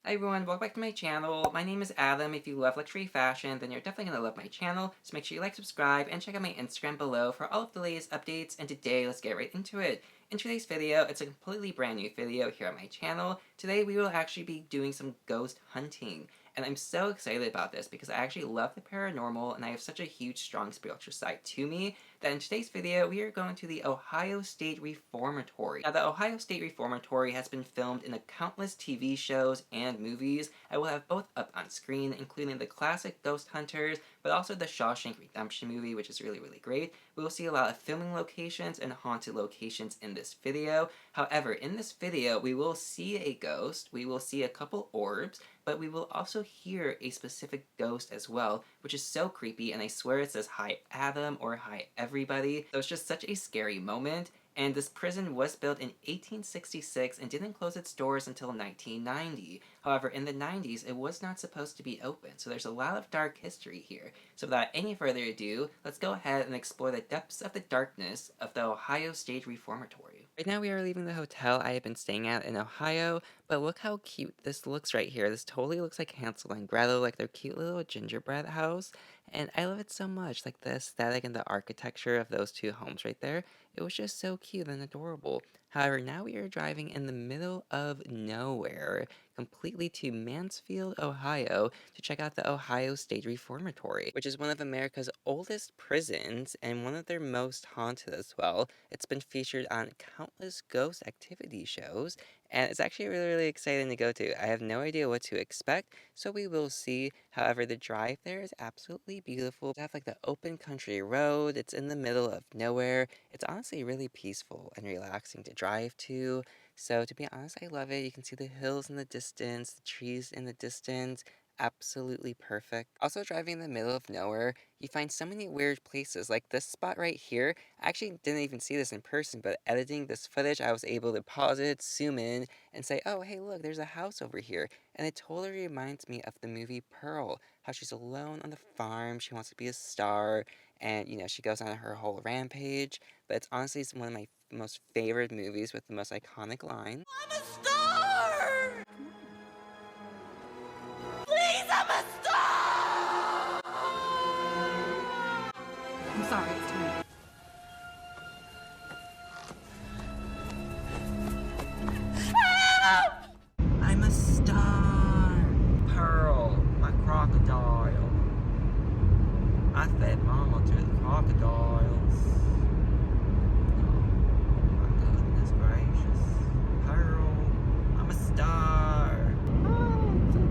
Hi everyone, welcome back to my channel. My name is Adam. If you love luxury fashion, then you're definitely going to love my channel, so make sure you like, subscribe, and check out my Instagram below for all of the latest updates, and today, let's get right into it. In today's video, it's a completely brand new video here on my channel. Today, we will actually be doing some ghost hunting, and I'm so excited about this because I actually love the paranormal, and I have such a huge, strong spiritual side to me, that in today's video, we are going to the Ohio State Reformatory. Now, the Ohio State Reformatory has been filmed in countless TV shows and movies. I will have both up on screen, including the classic Ghost Hunters, but also the Shawshank Redemption movie, which is really, really great. We will see a lot of filming locations and haunted locations in this video. However, in this video, we will see a ghost, we will see a couple orbs, but we will also hear a specific ghost as well, which is so creepy, and I swear it says hi Adam or hi everybody. So it's just such a scary moment. And this prison was built in 1866 and didn't close its doors until 1990. However, in the 90s, it was not supposed to be open, so there's a lot of dark history here. So without any further ado, let's go ahead and explore the depths of the darkness of the Ohio State Reformatory. Right now we are leaving the hotel I have been staying at in Ohio, but look how cute this looks right here. This totally looks like Hansel and Gretel, like their cute little gingerbread house, and I love it so much, like the aesthetic and the architecture of those two homes right there. It was just so cute and adorable. However, now we are driving in the middle of nowhere, completely to Mansfield, Ohio, to check out the Ohio State Reformatory, which is one of America's oldest prisons and one of their most haunted as well. It's been featured on countless ghost activity shows, and it's actually really, really exciting to go to. I have no idea what to expect, so we will see. However, the drive there is absolutely beautiful. They have like the open country road, it's in the middle of nowhere. It's honestly really peaceful and relaxing to drive to. So to be honest, I love it. You can see the hills in the distance, the trees in the distance. Absolutely perfect. Also, driving in the middle of nowhere, you find so many weird places. Like this spot right here. I actually didn't even see this in person, but editing this footage, I was able to pause it, zoom in, and say, oh, hey, look, there's a house over here. And it totally reminds me of the movie Pearl, how she's alone on the farm, she wants to be a star, and, she goes on her whole rampage. But it's honestly one of my most favorite movies with the most iconic line. I'm a star! Please, I'm a star! I'm sorry, it's too late. I'm a star! Pearl, my crocodile. I fed mama to the crocodiles. Oh, my goodness gracious. Pearl, I'm a star! Oh, it's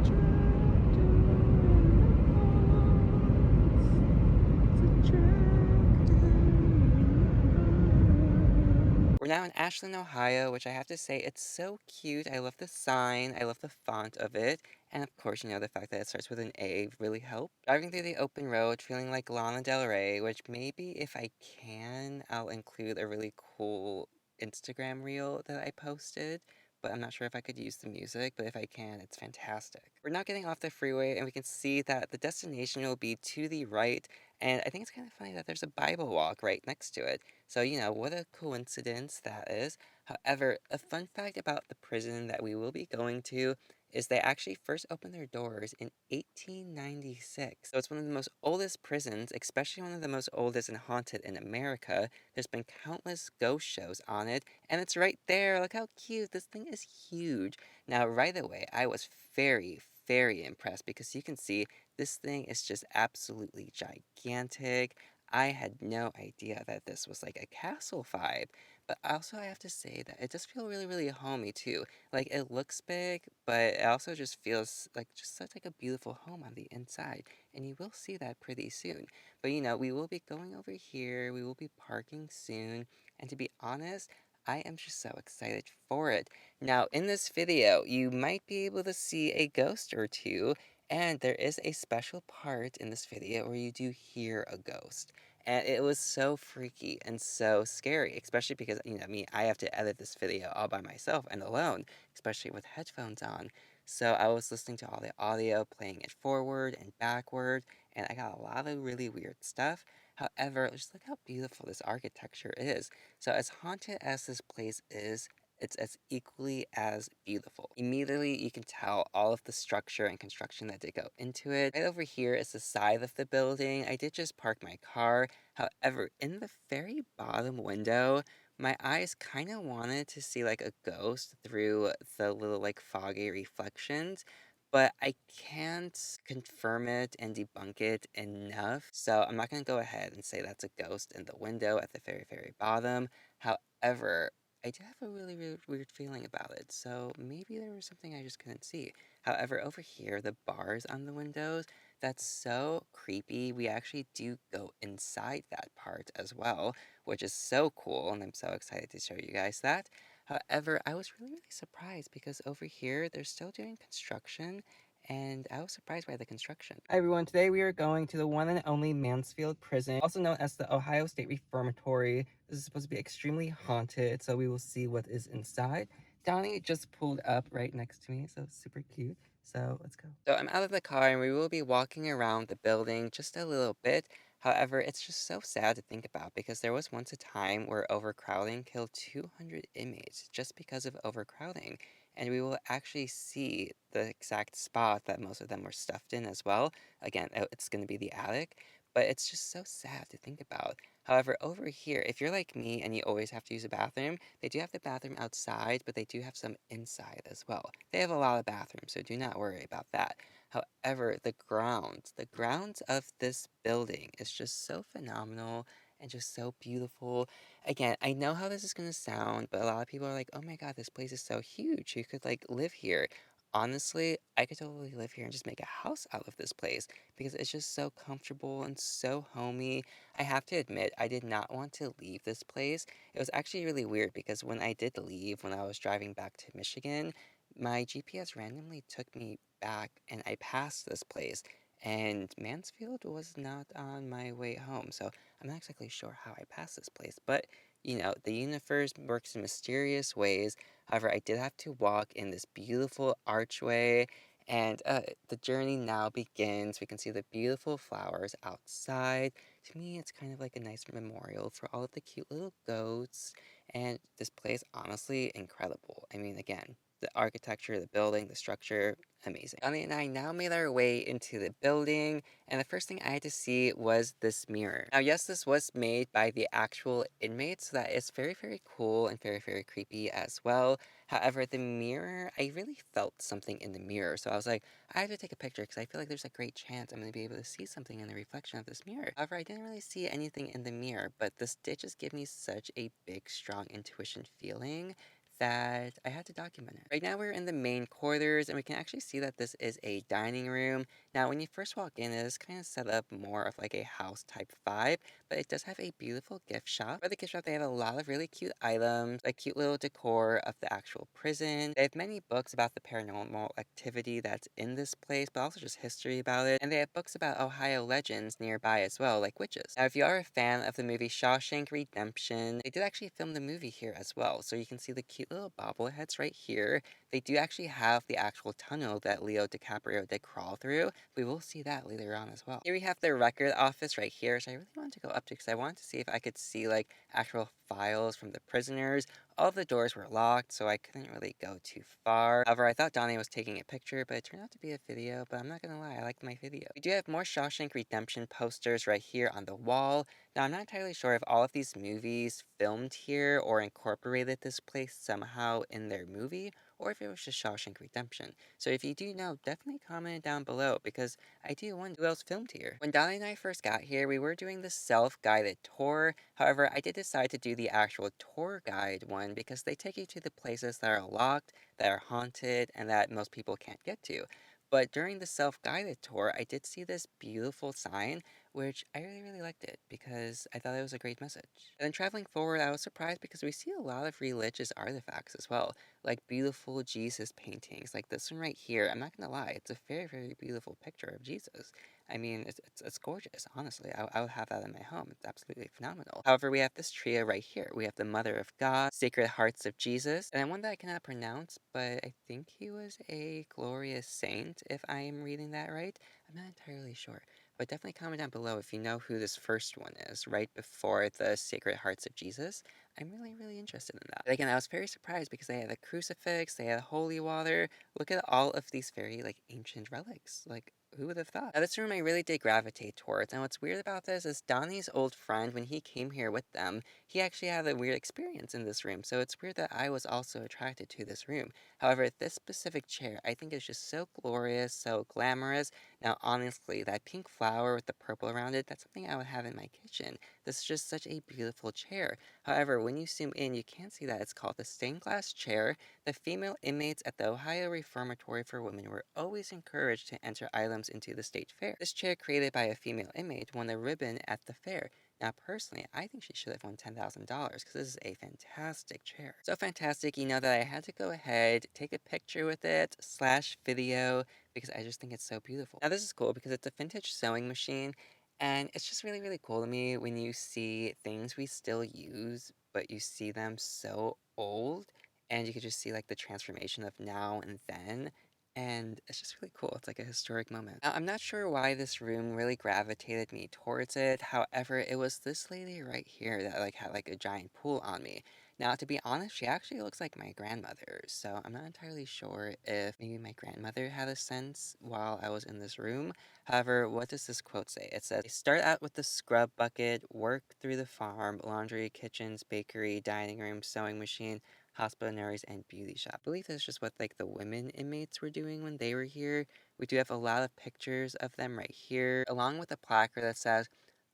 We're now in Ashland, Ohio, which I have to say, it's so cute. I love the sign, I love the font of it, and of course, the fact that it starts with an A really helped. Driving through the open road, feeling like Lana Del Rey, which maybe if I can, I'll include a really cool Instagram reel that I posted, but I'm not sure if I could use the music, but if I can, it's fantastic. We're now getting off the freeway, and we can see that the destination will be to the right, and I think it's kind of funny that there's a Bible walk right next to it. So, what a coincidence that is. However, a fun fact about the prison that we will be going to is they actually first opened their doors in 1896. So it's one of the most oldest prisons, especially one of the most oldest and haunted in America. There's been countless ghost shows on it, and it's right there. Look how cute. This thing is huge. Now, right away, I was very, very impressed because you can see this thing is just absolutely gigantic. I had no idea that this was like a castle vibe, but also I have to say that it does feel really, really homey too. Like it looks big, but it also just feels like just such like a beautiful home on the inside, and you will see that pretty soon. But we will be going over here, we will be parking soon, and to be honest, I am just so excited for it. Now, in this video, you might be able to see a ghost or two, and there is a special part in this video where you do hear a ghost. And it was so freaky and so scary, especially because, me, I have to edit this video all by myself and alone, especially with headphones on. So I was listening to all the audio, playing it forward and backward, and I got a lot of really weird stuff. However, just look how beautiful this architecture is. So as haunted as this place is, it's as equally as beautiful. Immediately, you can tell all of the structure and construction that did go into it. Right over here is the side of the building. I did just park my car. However, in the very bottom window, my eyes kind of wanted to see like a ghost through the little like foggy reflections, but I can't confirm it and debunk it enough. So I'm not going to go ahead and say that's a ghost in the window at the very, very bottom. However, I do have a really, really weird feeling about it. So maybe there was something I just couldn't see. However, over here, the bars on the windows, that's so creepy. We actually do go inside that part as well, which is so cool. And I'm so excited to show you guys that. However, I was really, really surprised because over here they're still doing construction, and I was surprised by the construction. Hi everyone, today we are going to the one and only Mansfield Prison, also known as the Ohio State Reformatory. This is supposed to be extremely haunted, so we will see what is inside. Donnie just pulled up right next to me, so it's super cute. So let's go. So I'm out of the car and we will be walking around the building just a little bit. However, it's just so sad to think about because there was once a time where overcrowding killed 200 inmates just because of overcrowding. And we will actually see the exact spot that most of them were stuffed in as well. Again, it's going to be the attic, but it's just so sad to think about. However, over here, if you're like me and you always have to use a bathroom, they do have the bathroom outside, but they do have some inside as well. They have a lot of bathrooms, so do not worry about that. However, the grounds of this building is just so phenomenal and just so beautiful. Again, I know how this is going to sound, but a lot of people are like, oh my God, this place is so huge. You could like live here. Honestly, I could totally live here and just make a house out of this place because it's just so comfortable and so homey. I have to admit, I did not want to leave this place. It was actually really weird because when I did leave, when I was driving back to Michigan, my GPS randomly took me back and I passed this place. And Mansfield was not on my way home, so I'm not exactly sure how I passed this place. But, the universe works in mysterious ways. However, I did have to walk in this beautiful archway, and the journey now begins. We can see the beautiful flowers outside. To me, it's kind of like a nice memorial for all of the cute little goats. And this place, honestly, incredible. I mean, again, the architecture, the building, the structure, amazing. Annie and I now made our way into the building, and the first thing I had to see was this mirror. Now, yes, this was made by the actual inmates, so that is very, very cool and very, very creepy as well. However, the mirror, I really felt something in the mirror, so I was like, I have to take a picture because I feel like there's a great chance I'm going to be able to see something in the reflection of this mirror. However, I didn't really see anything in the mirror, but this did just give me such a big, strong intuition feeling that I had to document it. Right now we're in the main quarters and we can actually see that this is a dining room. Now when you first walk in, it is kind of set up more of like a house type vibe, but it does have a beautiful gift shop. For the gift shop, they have a lot of really cute items, a cute little decor of the actual prison. They have many books about the paranormal activity that's in this place, but also just history about it. And they have books about Ohio legends nearby as well, like witches. Now if you are a fan of the movie Shawshank Redemption, they did actually film the movie here as well, so you can see the cute little bobbleheads right here. They do actually have the actual tunnel that Leo DiCaprio did crawl through. We will see that later on as well. Here we have the record office right here, which I really wanted to go up to because I wanted to see if I could see like actual files from the prisoners. All of the doors were locked, so I couldn't really go too far. However, I thought Donnie was taking a picture, but it turned out to be a video, but I'm not gonna lie, I liked my video. We do have more Shawshank Redemption posters right here on the wall. Now, I'm not entirely sure if all of these movies filmed here or incorporated this place somehow in their movie, or if it was just Shawshank Redemption. So if you do know, definitely comment down below, because I do wonder who else filmed here. When Donnie and I first got here, we were doing the self-guided tour. However, I did decide to do the actual tour guide one because they take you to the places that are locked, that are haunted, and that most people can't get to. But during the self-guided tour, I did see this beautiful sign, which I really, really liked it because I thought it was a great message. And then traveling forward, I was surprised because we see a lot of religious artifacts as well, like beautiful Jesus paintings, like this one right here. I'm not gonna lie, it's a very, very beautiful picture of Jesus. I mean, it's gorgeous, honestly. I would have that in my home. It's absolutely phenomenal. However, we have this trio right here. We have the Mother of God, Sacred Hearts of Jesus, and one that I cannot pronounce, but I think he was a glorious saint, if I am reading that right. I'm not entirely sure. But definitely comment down below if you know who this first one is, right before the Sacred Hearts of Jesus. I'm really interested in that. But again, I was very surprised because they had a crucifix, they had holy water. Look at all of these very like ancient relics. Like, who would have thought? Now, this room I really did gravitate towards. And what's weird about this is Donnie's old friend, when he came here with them, he actually had a weird experience in this room. So it's weird that I was also attracted to this room. However, this specific chair I think is just so glorious, so glamorous. Now, honestly, that pink flower with the purple around it, that's something I would have in my kitchen. This is just such a beautiful chair. However, when you zoom in, you can see that it's called the stained glass chair. The female inmates at the Ohio Reformatory for Women were always encouraged to enter items into the state fair. This chair, created by a female inmate, won a ribbon at the fair. Now, personally, I think she should have won $10,000 because this is a fantastic chair. So fantastic, that I had to go ahead, take a picture with it, / video, because I just think it's so beautiful. Now, this is cool because it's a vintage sewing machine, and it's just really cool to me when you see things we still use, but you see them so old, and you can just see like the transformation of now and then. And it's just really cool. It's like a historic moment. Now, I'm not sure why this room really gravitated me towards it. However, it was this lady right here that like had like a giant pool on me. Now, to be honest, she actually looks like my grandmother. So I'm not entirely sure if maybe my grandmother had a sense while I was in this room. However, what does this quote say? It says, start out with the scrub bucket, work through the farm, laundry, kitchens, bakery, dining room, sewing machine, hospital, nurseries, and beauty shop. I believe that's just what like the women inmates were doing when they were here. We do have a lot of pictures of them right here, along with a placard that says,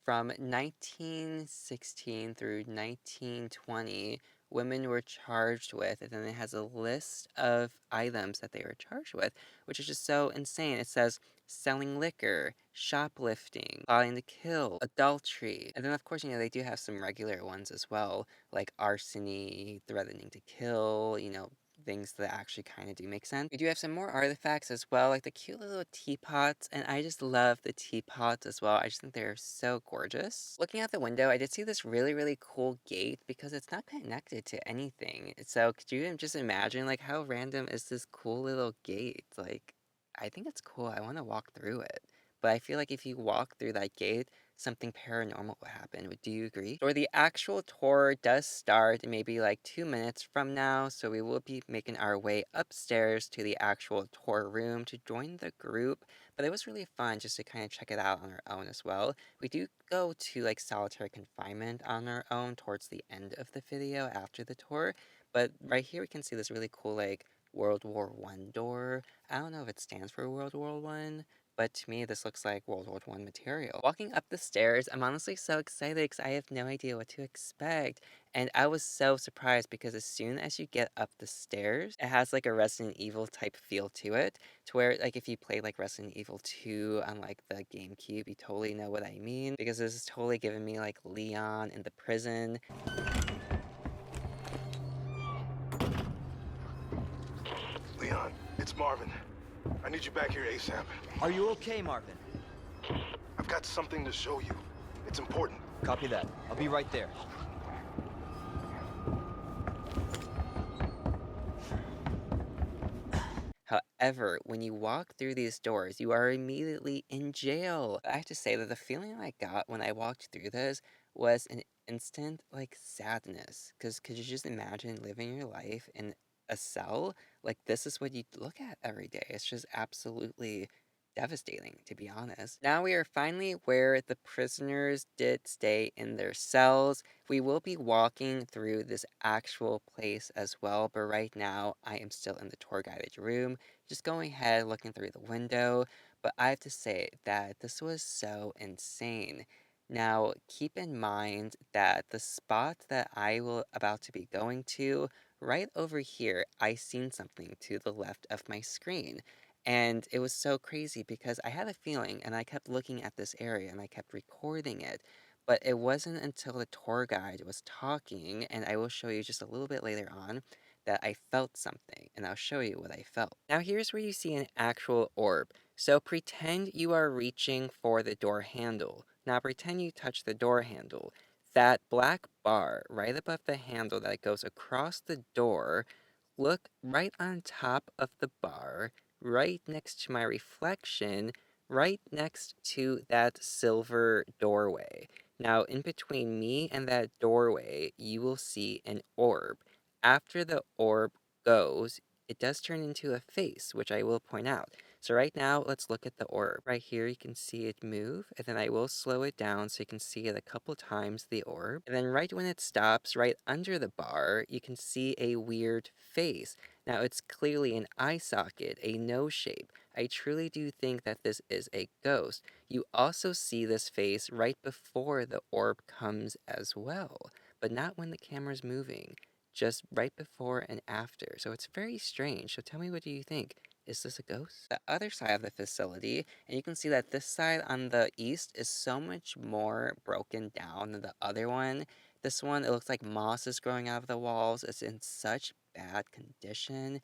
from 1916 through 1920, women were charged with, and then it has a list of items that they were charged with, which is just so insane. It says selling liquor, shoplifting, plotting to kill, adultery, and then of course, they do have some regular ones as well, like arson, threatening to kill, things that actually kind of do make sense. We do have some more artifacts as well, like the cute little teapots, and I just love the teapots as well. I just think they're so gorgeous. Looking out the window, I did see this really cool gate because it's not connected to anything. So could you just imagine, like, how random is this cool little gate? Like, I think it's cool. I want to walk through it. But I feel like if you walk through that gate, something paranormal will happen. Do you agree? Or the actual tour does start in maybe like 2 minutes from now, so we will be making our way upstairs to the actual tour room to join the group. But it was really fun just to kind of check it out on our own as well. We do go to like solitary confinement on our own towards the end of the video after the tour. But right here we can see this really cool like World War I door. I don't know if it stands for World War I, but to me, this looks like World War I material. Walking up the stairs, I'm honestly so excited because I have no idea what to expect. And I was so surprised because as soon as you get up the stairs, it has like a Resident Evil type feel to it. To where, like, if you play like Resident Evil 2 on like the GameCube, you totally know what I mean. Because this is totally giving me like Leon in the prison. Leon, it's Marvin. I need you back here ASAP. Are you okay, Marvin? I've got something to show you. It's important. Copy that. I'll be right there. However, when you walk through these doors, you are immediately in jail. I have to say that the feeling I got when I walked through this was an instant, like, sadness. Because could you just imagine living your life in a cell? Like, this is what you look at every day. It's just absolutely devastating, to be honest. Now we are finally where the prisoners did stay in their cells. We will be walking through this actual place as well, but right now I am still in the tour guided room, just going ahead looking through the window. But I have to say that this was so insane. Now, keep in mind that the spot that I will about to be going to, right over here, I seen something to the left of my screen. And it was so crazy because I had a feeling and I kept looking at this area and I kept recording it. But it wasn't until the tour guide was talking, and I will show you just a little bit later on, that I felt something, and I'll show you what I felt. Now here's where you see an actual orb. So pretend you are reaching for the door handle. Now pretend you touch the door handle. That black bar right above the handle that goes across the door, look right on top of the bar, right next to my reflection, right next to that silver doorway. Now, in between me and that doorway, you will see an orb. After the orb goes, it does turn into a face, which I will point out. So right now, let's look at the orb. Right here, you can see it move, and then I will slow it down so you can see it a couple times, the orb. And then right when it stops, right under the bar, you can see a weird face. Now, it's clearly an eye socket, a nose shape. I truly do think that this is a ghost. You also see this face right before the orb comes as well, but not when the camera's moving, just right before and after. So it's very strange. So tell me, what do you think? Is this a ghost? The other side of the facility, and you can see that this side on the east is so much more broken down than the other one. This one, it looks like moss is growing out of the walls. It's in such bad condition,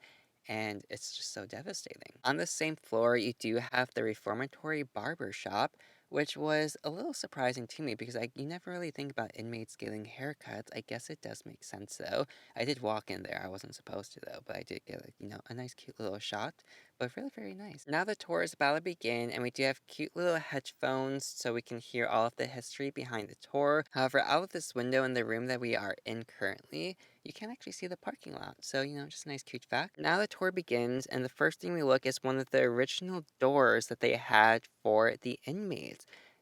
and it's just so devastating. On the same floor, you do have the Reformatory barber shop, which was a little surprising to me because you never really think about inmates getting haircuts. I guess it does make sense though. I did walk in there. I wasn't supposed to though, but I did get a nice cute little shot, but really very nice. Now the tour is about to begin, and we do have cute little headphones so we can hear all of the history behind the tour. However, out of this window in the room that we are in currently, you can't actually see the parking lot. So, just a nice cute fact. Now the tour begins, and the first thing we look is one of the original doors that they had for the inmates.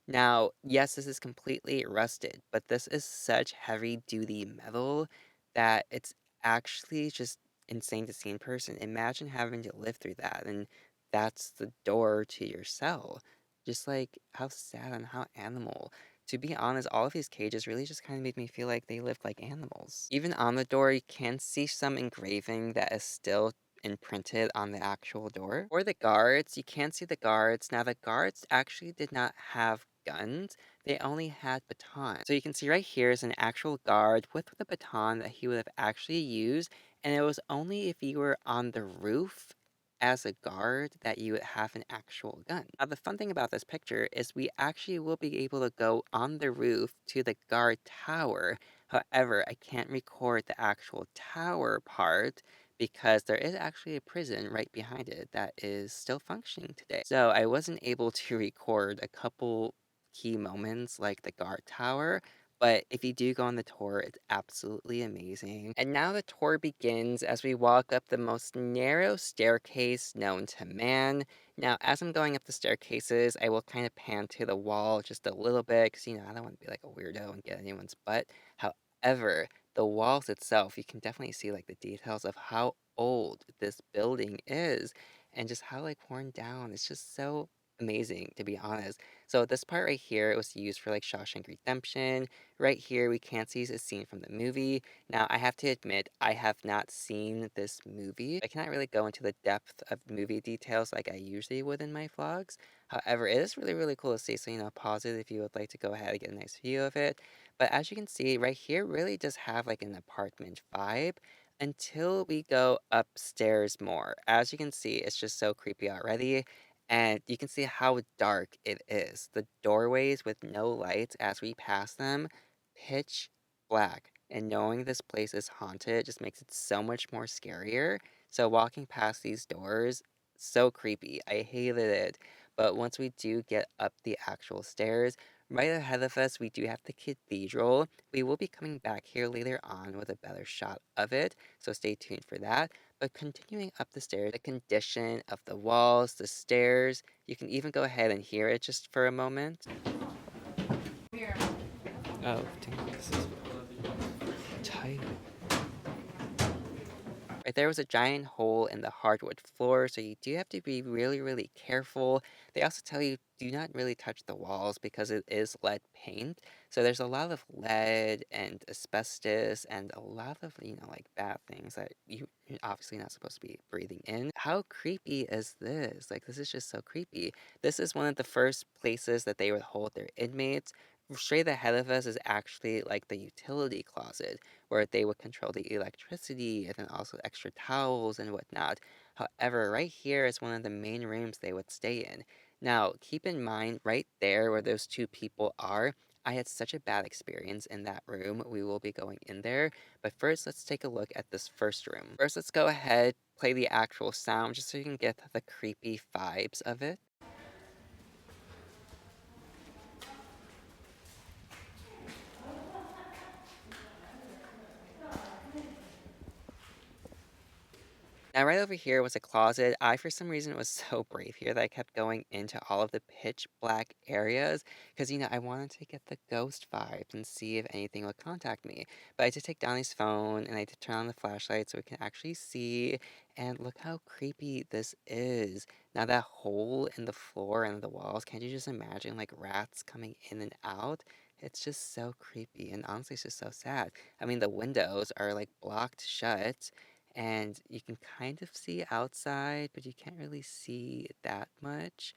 Now, yes, this is completely rusted, but this is such heavy duty metal that it's actually just insane to see in person. Imagine having to live through that, and that's the door to your cell. Just like how sad and how animal. To be honest, all of these cages really just kind of made me feel like they lived like animals. Even on the door, you can see some engraving that is still imprinted on the actual door. For the guards, you can see the guards. Now, the guards actually did not have guns. They only had batons. So you can see right here is an actual guard with the baton that he would have actually used, and it was only if you were on the roof as a guard that you would have an actual gun. Now, the fun thing about this picture is we actually will be able to go on the roof to the guard tower. However, I can't record the actual tower part because there is actually a prison right behind it that is still functioning today. So I wasn't able to record a couple key moments like the guard tower, but if you do go on the tour, it's absolutely amazing. And now the tour begins as we walk up the most narrow staircase known to man. Now, as I'm going up the staircases, I will kind of pan to the wall just a little bit because, I don't want to be like a weirdo and get anyone's butt. However, the walls itself, you can definitely see like the details of how old this building is and just how like worn down. It's just so amazing, to be honest. So this part right here, it was used for like Shawshank Redemption. Right here, we can see a scene from the movie. Now, I have to admit, I have not seen this movie. I cannot really go into the depth of movie details like I usually would in my vlogs. However, it is really, really cool to see, so, pause it if you would like to go ahead and get a nice view of it. But as you can see, right here really does have like an apartment vibe until we go upstairs more. As you can see, it's just so creepy already. And you can see how dark it is. The doorways with no lights as we pass them, pitch black. And knowing this place is haunted just makes it so much more scarier. So walking past these doors, so creepy. I hated it. But once we do get up the actual stairs, right ahead of us, we do have the cathedral. We will be coming back here later on with a better shot of it, so stay tuned for that. But continuing up the stairs, the condition of the walls, the stairs, you can even go ahead and hear it just for a moment. Oh, dang, this is tight. Right there was a giant hole in the hardwood floor, so you do have to be really, really careful. They also tell you do not really touch the walls because it is lead paint. So there's a lot of lead and asbestos and a lot of, like bad things that you're obviously not supposed to be breathing in. How creepy is this? Like, this is just so creepy. This is one of the first places that they would hold their inmates. Straight ahead of us is actually like the utility closet where they would control the electricity and then also extra towels and whatnot. However, right here is one of the main rooms they would stay in. Now, keep in mind, right there where those two people are, I had such a bad experience in that room. We will be going in there. But first, let's take a look at this first room. First, let's go ahead, play the actual sound just so you can get the creepy vibes of it. Now, right over here was a closet. I, for some reason, was so brave here that I kept going into all of the pitch black areas because, I wanted to get the ghost vibes and see if anything would contact me. But I did take Donnie's phone and I did turn on the flashlight so we can actually see. And look how creepy this is. Now, that hole in the floor and the walls, can't you just imagine like rats coming in and out? It's just so creepy and honestly, it's just so sad. I mean, the windows are like blocked shut and you can kind of see outside, but you can't really see that much.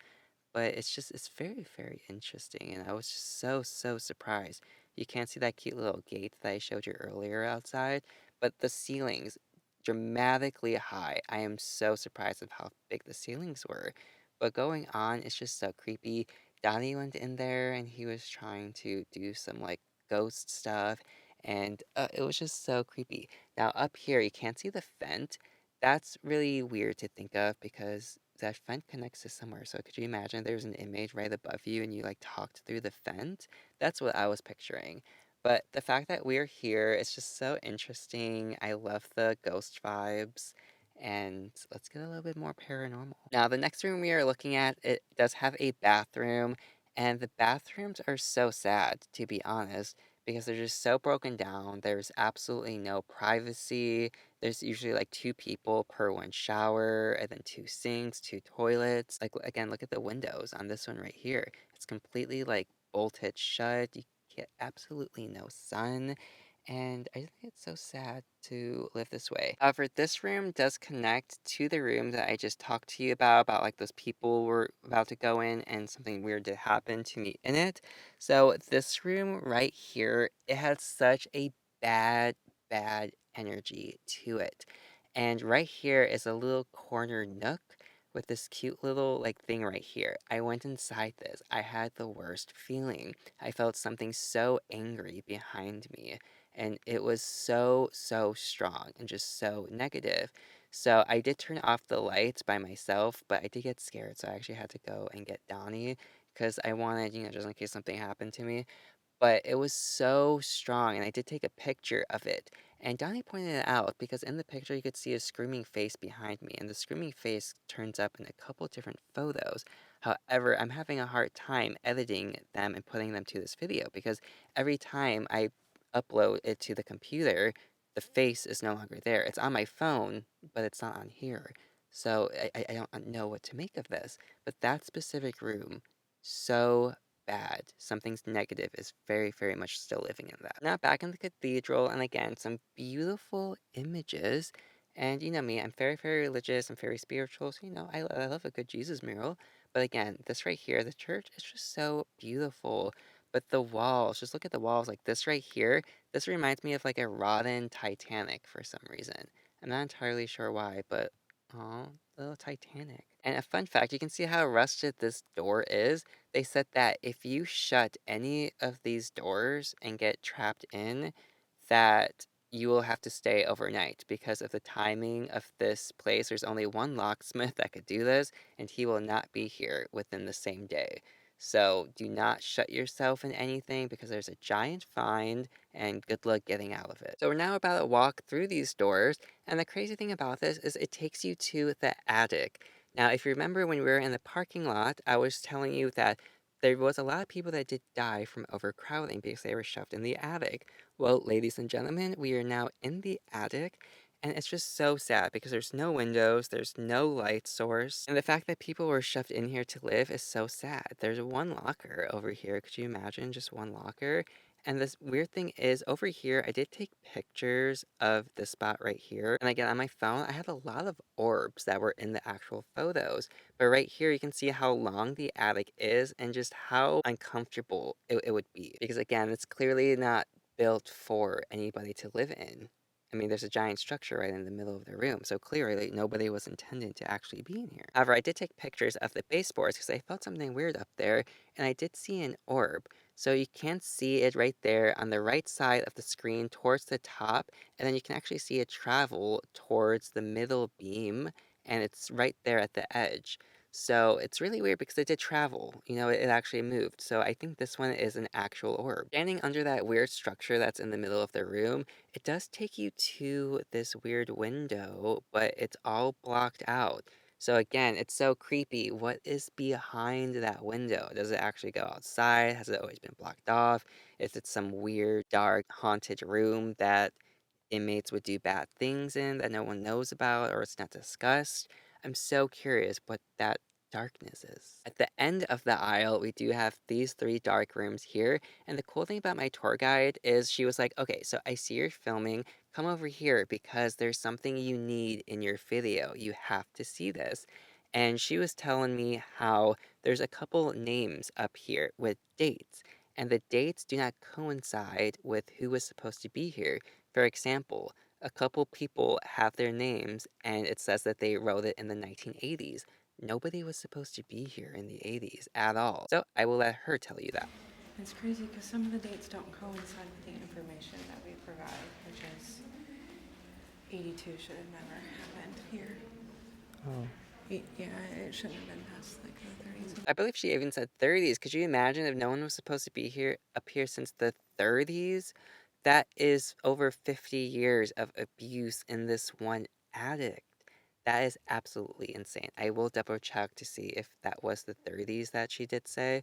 But it's very, very interesting, and I was just so, so surprised. You can't see that cute little gate that I showed you earlier outside, but the ceilings dramatically high. I am so surprised of how big the ceilings were. But going on, it's just so creepy. Donnie went in there and he was trying to do some like ghost stuff, and it was just so creepy. Now up here, you can't see the vent. That's really weird to think of because that vent connects to somewhere. So could you imagine there's an image right above you and you like talked through the vent? That's what I was picturing. But the fact that we're here is just so interesting. I love the ghost vibes. And let's get a little bit more paranormal. Now, the next room we are looking at, it does have a bathroom. And the bathrooms are so sad, to be honest, because they're just so broken down. There's absolutely no privacy. There's usually like two people per one shower, and then two sinks, two toilets. Like, again, look at the windows on this one right here. It's completely like bolted shut. You get absolutely no sun. And I think it's so sad to live this way. However, this room does connect to the room that I just talked to you about like those people were about to go in and something weird did happen to me in it. So this room right here, it had such a bad, bad energy to it. And right here is a little corner nook with this cute little like thing right here. I went inside this. I had the worst feeling. I felt something so angry behind me. And it was so, so strong and just so negative. So I did turn off the lights by myself, but I did get scared. So I actually had to go and get Donnie because I wanted, just in case something happened to me. But it was so strong, and I did take a picture of it. And Donnie pointed it out because in the picture you could see a screaming face behind me, and the screaming face turns up in a couple different photos. However, I'm having a hard time editing them and putting them to this video because every time I upload it to the computer, the face is no longer there. It's on my phone, but it's not on here. So I don't know what to make of this. But that specific room, so bad. Something's negative is very, very much still living in that. Now back in the cathedral, and again, some beautiful images. And you know me, I'm very, very religious, I'm very spiritual, so I love a good Jesus mural. But again, this right here, the church is just so beautiful. But the walls, just look at the walls like this right here. This reminds me of like a rotten Titanic for some reason. I'm not entirely sure why, but oh, little Titanic. And a fun fact, you can see how rusted this door is. They said that if you shut any of these doors and get trapped in, that you will have to stay overnight because of the timing of this place. There's only one locksmith that could do this, and he will not be here within the same day. So do not shut yourself in anything because there's a giant fine and good luck getting out of it. So we're now about to walk through these doors, and the crazy thing about this is it takes you to the attic. Now, if you remember when we were in the parking lot, I was telling you that there was a lot of people that did die from overcrowding because they were shoved in the attic. Well, ladies and gentlemen, we are now in the attic, and it's just so sad because there's no windows, there's no light source, and the fact that people were shoved in here to live is so sad. There's one locker over here. Could you imagine just one locker? And this weird thing is over here, I did take pictures of this spot right here. And again, on my phone, I had a lot of orbs that were in the actual photos. But right here, you can see how long the attic is and just how uncomfortable it would be. Because again, it's clearly not built for anybody to live in. I mean, there's a giant structure right in the middle of the room, so clearly nobody was intended to actually be in here. However, I did take pictures of the baseboards because I felt something weird up there, and I did see an orb. So you can see it right there on the right side of the screen towards the top, and then you can actually see it travel towards the middle beam, and it's right there at the edge. So it's really weird because it did travel. It actually moved. So I think this one is an actual orb. Standing under that weird structure that's in the middle of the room, it does take you to this weird window, but it's all blocked out. So again, it's so creepy. What is behind that window? Does it actually go outside? Has it always been blocked off? Is it some weird, dark, haunted room that inmates would do bad things in that no one knows about or it's not discussed? I'm so curious what that darkness is. At the end of the aisle, we do have these three dark rooms here. And the cool thing about my tour guide is she was like, okay, so I see you're filming. Come over here because there's something you need in your video. You have to see this. And she was telling me how there's a couple names up here with dates, and the dates do not coincide with who was supposed to be here. For example, a couple people have their names and it says that they wrote it in the 1980s. Nobody was supposed to be here in the 80s at all. So I will let her tell you that. It's crazy because some of the dates don't coincide with the information that we provide, which is 82 should have never happened here. Oh. Yeah, it shouldn't have been past like the 30s. I believe she even said 30s. Could you imagine if no one was supposed to be up here since the 30s? That is over 50 years of abuse in this one attic. That is absolutely insane. I will double check to see if that was the 30s that she did say.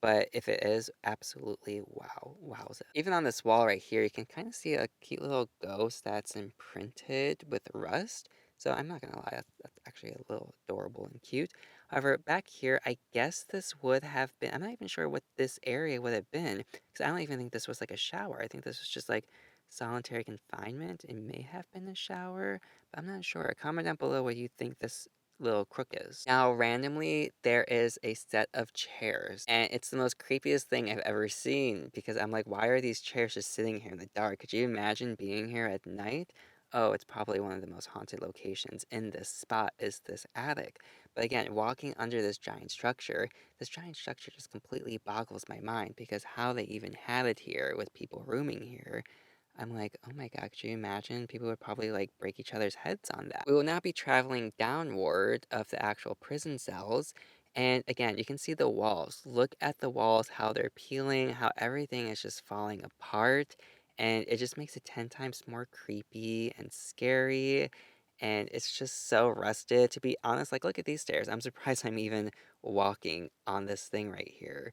But if it is, absolutely wow. Wowza. Even on this wall right here, you can kind of see a cute little ghost that's imprinted with rust. So I'm not going to lie, that's actually a little adorable and cute. However, back here, I guess this would have been, I'm not even sure what this area would have been, because I don't even think this was like a shower. I think this was just like solitary confinement. It may have been a shower, but I'm not sure. Comment down below what you think this little crook is. Now, randomly, there is a set of chairs, and it's the most creepiest thing I've ever seen, because I'm like, why are these chairs just sitting here in the dark? Could you imagine being here at night? Oh, it's probably one of the most haunted locations in this spot is this attic. But again, walking under this giant structure just completely boggles my mind, because how they even had it here with people rooming here, I'm like, oh my god, could you imagine? People would probably like break each other's heads on that. We will now be traveling downward of the actual prison cells. And again, you can see the walls. Look at the walls, how they're peeling, how everything is just falling apart. And it just makes it 10 times more creepy and scary. And it's just so rusted. To be honest, like, look at these stairs. I'm surprised I'm even walking on this thing right here.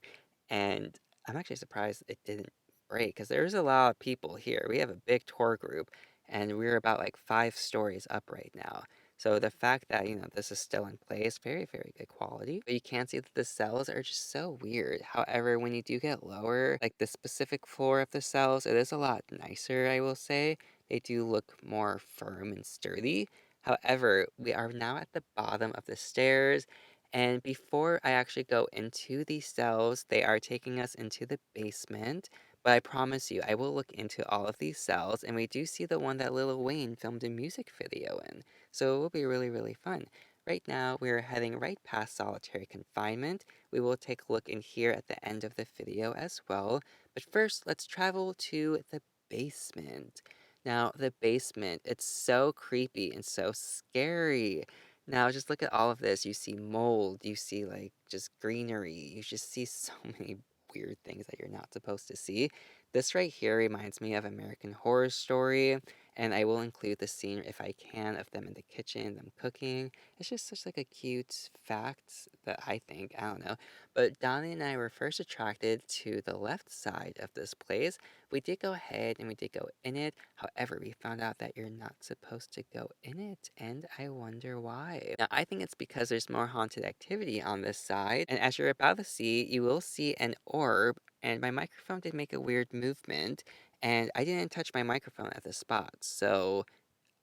And I'm actually surprised it didn't break, because there's a lot of people here. We have a big tour group, and we're about like 5 stories up right now. So the fact that, this is still in place, very, very good quality. But you can see that the cells are just so weird. However, when you do get lower, like the specific floor of the cells, it is a lot nicer, I will say. They do look more firm and sturdy. However, we are now at the bottom of the stairs. And before I actually go into these cells, they are taking us into the basement. But I promise you, I will look into all of these cells, and we do see the one that Lil Wayne filmed a music video in. So it will be really, really fun. Right now, we are heading right past solitary confinement. We will take a look in here at the end of the video as well. But first, let's travel to the basement. Now, the basement, it's so creepy and so scary. Now, just look at all of this. You see mold, you see like just greenery, you just see so many weird things that you're not supposed to see. This right here reminds me of American Horror Story, and I will include the scene if I can of them in the kitchen, them cooking. It's just such like a cute fact that I think, I don't know. But Donnie and I were first attracted to the left side of this place. We did go ahead and we did go in it. However, we found out that you're not supposed to go in it, and I wonder why. Now, I think it's because there's more haunted activity on this side, and as you're about to see, you will see an orb, and my microphone did make a weird movement, and I didn't touch my microphone at the spot, so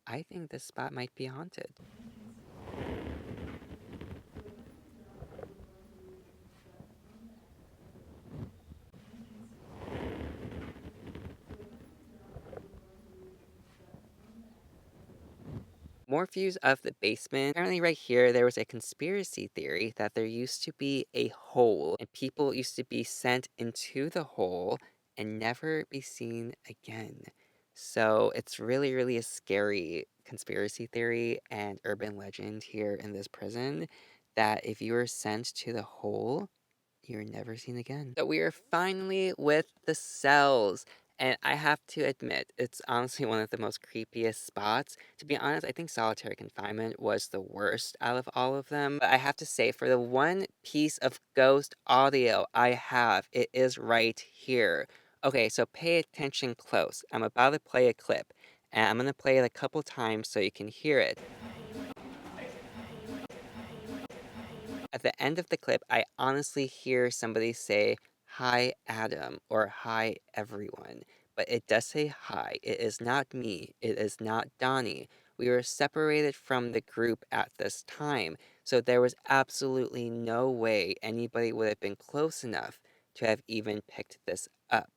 I think this spot might be haunted. More views of the basement. Apparently right here, there was a conspiracy theory that there used to be a hole, and people used to be sent into the hole and never be seen again. So it's really, really a scary conspiracy theory and urban legend here in this prison that if you were sent to the hole, you're never seen again. So we are finally with the cells. And I have to admit, it's honestly one of the most creepiest spots. To be honest, I think solitary confinement was the worst out of all of them. But I have to say, for the one piece of ghost audio I have, it is right here. Okay, so pay attention close. I'm about to play a clip, and I'm going to play it a couple times so you can hear it. At the end of the clip, I honestly hear somebody say, "Hi, Adam," or "Hi, everyone." But it does say hi. It is not me. It is not Donnie. We were separated from the group at this time, so there was absolutely no way anybody would have been close enough to have even picked this up.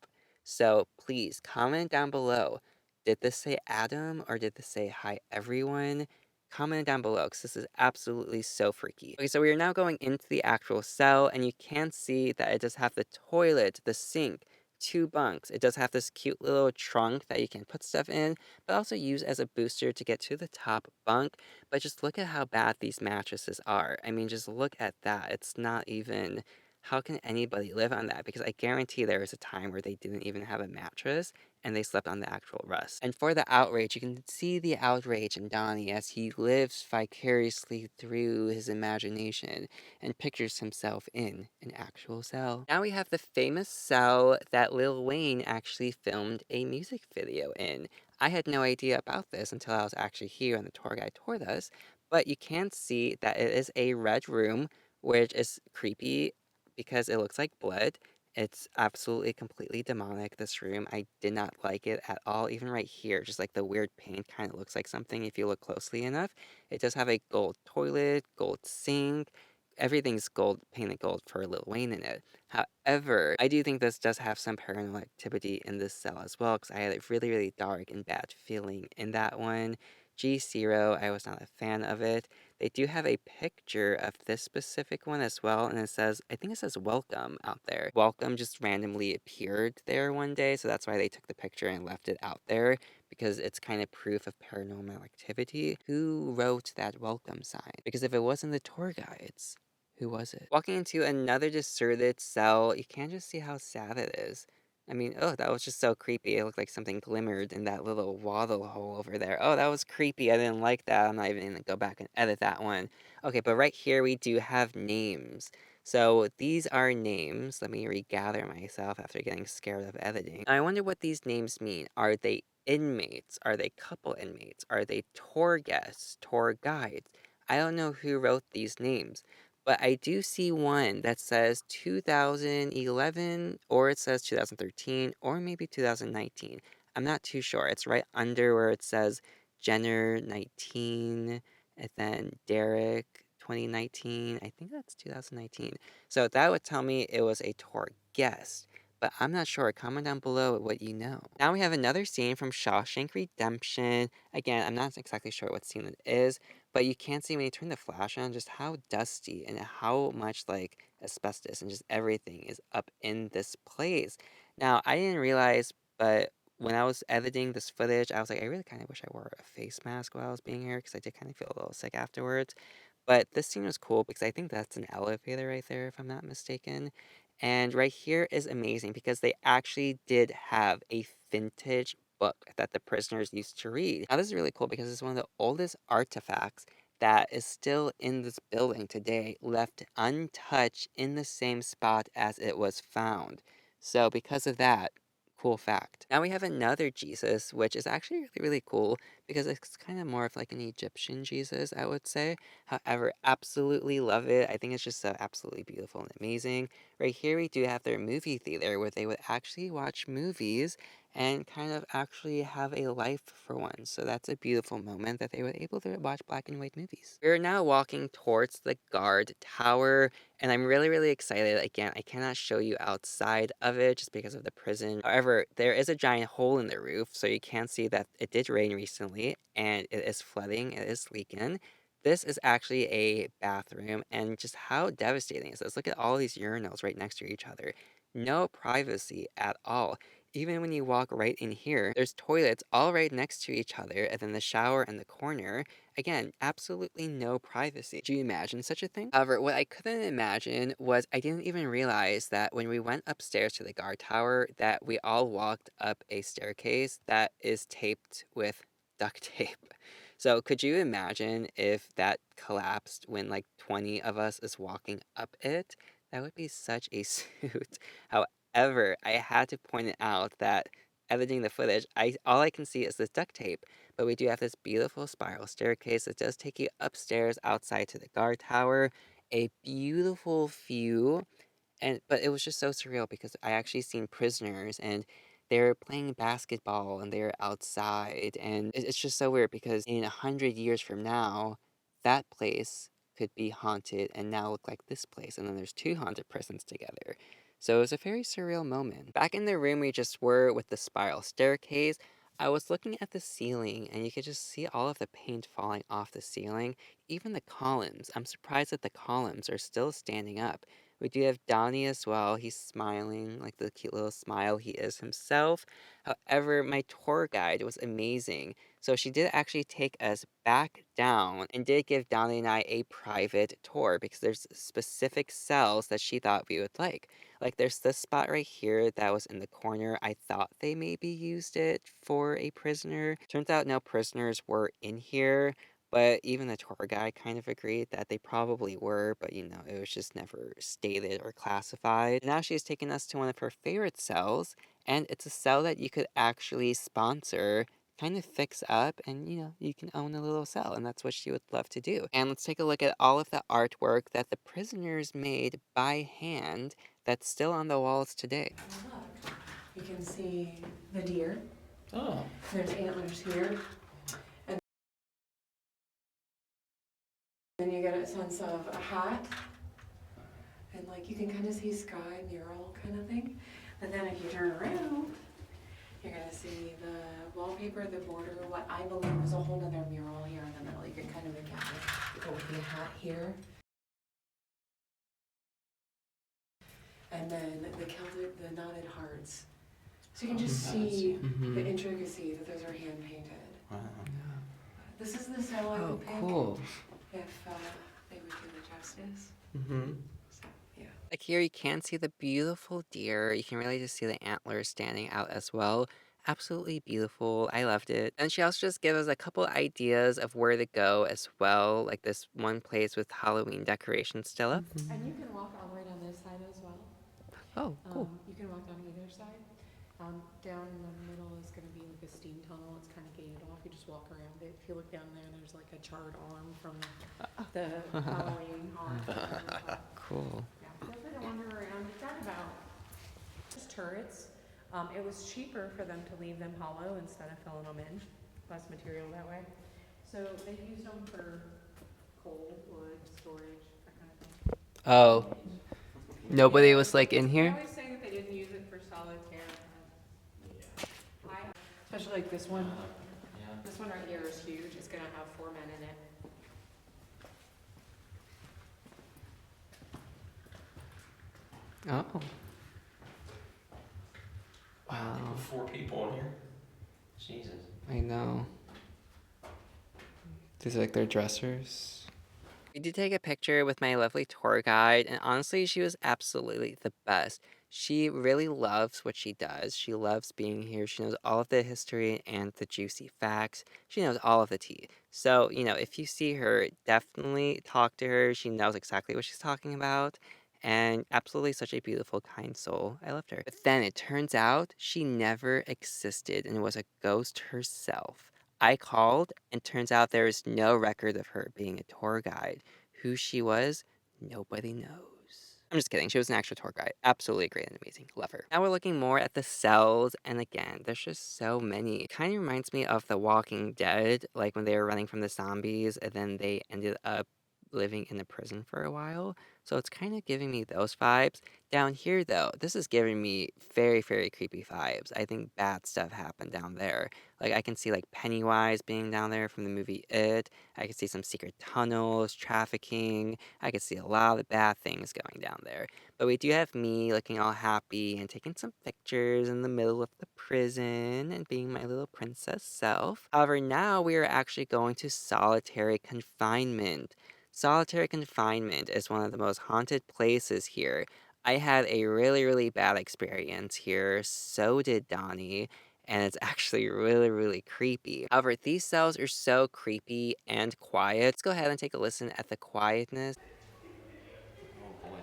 So please comment down below. Did this say Adam or did this say hi, everyone? Comment down below because this is absolutely so freaky. Okay, so we are now going into the actual cell, and you can see that it does have the toilet, the sink, 2 bunks. It does have this cute little trunk that you can put stuff in, but also use as a booster to get to the top bunk. But just look at how bad these mattresses are. I mean, just look at that. It's not even... How can anybody live on that? Because I guarantee there was a time where they didn't even have a mattress and they slept on the actual rust. And for the outrage, you can see the outrage in Donnie as he lives vicariously through his imagination and pictures himself in an actual cell. Now we have the famous cell that Lil Wayne actually filmed a music video in. I had no idea about this until I was actually here and the tour guide toured us, but you can see that it is a red room, which is creepy because it looks like blood. It's absolutely completely demonic, this room. I did not like it at all, even right here. Just like the weird paint kind of looks like something if you look closely enough. It does have a gold toilet, gold sink. Everything's gold, painted gold for Lil Wayne in it. However, I do think this does have some paranormal activity in this cell as well, because I had a really, really dark and bad feeling in that one. G0, I was not a fan of it. They do have a picture of this specific one as well, and it says, I think it says welcome out there. Welcome just randomly appeared there one day, so that's why they took the picture and left it out there, because it's kind of proof of paranormal activity. Who wrote that welcome sign? Because if it wasn't the tour guides, who was it? Walking into another deserted cell, you can just see how sad it is. I mean, oh, that was just so creepy. It looked like something glimmered in that little waddle hole over there. Oh, that was creepy. I didn't like that. I'm not even going to go back and edit that one. Okay, but right here we do have names. So these are names. Let me regather myself after getting scared of editing. I wonder what these names mean. Are they inmates? Are they couple inmates? Are they tour guests, tour guides? I don't know who wrote these names. But I do see one that says 2011, or it says 2013, or maybe 2019. I'm not too sure. It's right under where it says Jenner 19, and then Derek 2019. I think that's 2019. So that would tell me it was a tour guest. But I'm not sure. Comment down below what you know. Now we have another scene from Shawshank Redemption. Again, I'm not exactly sure what scene it is, but you can see when you turn the flash on just how dusty and how much like asbestos and just everything is up in this place. Now, I didn't realize, but when I was editing this footage, I was like, I really kind of wish I wore a face mask while I was being here because I did kind of feel a little sick afterwards. But this scene was cool because I think that's an elevator right there, if I'm not mistaken. And right here is amazing because they actually did have a vintage book that the prisoners used to read. Now, this is really cool because it's one of the oldest artifacts that is still in this building today, left untouched in the same spot as it was found. So, because of that, cool fact. Now we have another Jesus, which is actually really, really cool because it's kind of more of like an Egyptian Jesus, I would say. However, absolutely love it. I think it's just so absolutely beautiful and amazing. Right here, we do have their movie theater where they would actually watch movies and kind of actually have a life for once. So that's a beautiful moment that they were able to watch black and white movies. We're now walking towards the guard tower, and I'm really, really excited. Again, I cannot show you outside of it just because of the prison. However, there is a giant hole in the roof, so you can see that it did rain recently, and it is flooding, it is leaking. This is actually a bathroom, and just how devastating is this? Look at all these urinals right next to each other. No privacy at all. Even when you walk right in here, there's toilets all right next to each other, and then the shower in the corner. Again, absolutely no privacy. Do you imagine such a thing? However, what I couldn't imagine was I didn't even realize that when we went upstairs to the guard tower, that we all walked up a staircase that is taped with duct tape. So could you imagine if that collapsed when like 20 of us is walking up it? That would be such a suit. However, I had to point it out that editing the footage, all I can see is this duct tape. But we do have this beautiful spiral staircase that does take you upstairs outside to the guard tower. A beautiful view. But it was just so surreal because I actually seen prisoners and they're playing basketball and they're outside, and it's just so weird because in 100 years from now, that place could be haunted and now look like this place, and then there's two haunted prisons together. So it was a very surreal moment. Back in the room we just were with the spiral staircase, I was looking at the ceiling and you could just see all of the paint falling off the ceiling, even the columns. I'm surprised that the columns are still standing up. We do have Donnie as well. He's smiling, like the cute little smile he is himself. However, my tour guide was amazing. So she did actually take us back down and did give Donnie and I a private tour because there's specific cells that she thought we would like. Like there's this spot right here that was in the corner. I thought they maybe used it for a prisoner. Turns out no prisoners were in here. But even the tour guide kind of agreed that they probably were, but it was just never stated or classified. Now she's taken us to one of her favorite cells, and it's a cell that you could actually sponsor, kind of fix up, and you can own a little cell, and that's what she would love to do. And let's take a look at all of the artwork that the prisoners made by hand that's still on the walls today. Look, you can see the deer. Oh. There's antlers here. And then you get a sense of a hat. And like you can kind of see sky mural kind of thing. But then if you turn around, you're gonna see the wallpaper, the border, what I believe is a whole other mural here in the middle. You can kind of make out with the hat here. And then the Celtic, the knotted hearts. So you can just see the intricacy that those are hand painted. Wow. This is the cell I would pick Cool. if they would do the justice. So, yeah. Like here you can see the beautiful deer. You can really just see the antlers standing out as well. Absolutely beautiful. I loved it. And she also just gave us a couple ideas of where to go as well. Like this one place with Halloween decorations still up. And you can walk all the way down this side as well. Oh, cool. You can walk down either side. Down in the middle is going to be like a steam tunnel. It's kind of gated off. You just walk around it. If you look down there, there's like a charred arm from the Halloween arm. Cool. Yeah, feel free to wander around. We've got about just turrets. It was cheaper for them to leave them hollow instead of filling them in. Less material that way. So they used them for coal, wood, storage, that kind of thing. Oh. Nobody was like in They here? always say that they didn't use it for solitaire. Especially like this one. This one right here is huge. It's gonna have 4 men in it. Oh. Wow. 4 people in here? Jesus. I know. These are like their dressers. We did take a picture with my lovely tour guide, and honestly, she was absolutely the best. She really loves what she does. She loves being here. She knows all of the history and the juicy facts. She knows all of the tea. So, if you see her, definitely talk to her. She knows exactly what she's talking about. And absolutely such a beautiful, kind soul. I loved her. But then it turns out she never existed and was a ghost herself. I called, and turns out there is no record of her being a tour guide. Who she was, nobody knows. I'm just kidding. She was an actual tour guide. Absolutely great and amazing. Love her. Now we're looking more at the cells, and again, there's just so many. It kind of reminds me of The Walking Dead, like when they were running from the zombies, and then they ended up living in a prison for a while, so it's kind of giving me those vibes. Down here, though, this is giving me very, very creepy vibes. I think bad stuff happened down there. Like, I can see, like, Pennywise being down there from the movie It. I can see some secret tunnels, trafficking. I can see a lot of bad things going down there. But we do have me looking all happy and taking some pictures in the middle of the prison and being my little princess self. However, now we are actually going to solitary confinement. Solitary confinement is one of the most haunted places here. I had a really, really bad experience here. So did Donnie. And it's actually really, really creepy. However, these cells are so creepy and quiet. Let's go ahead and take a listen at the quietness. Oh boy.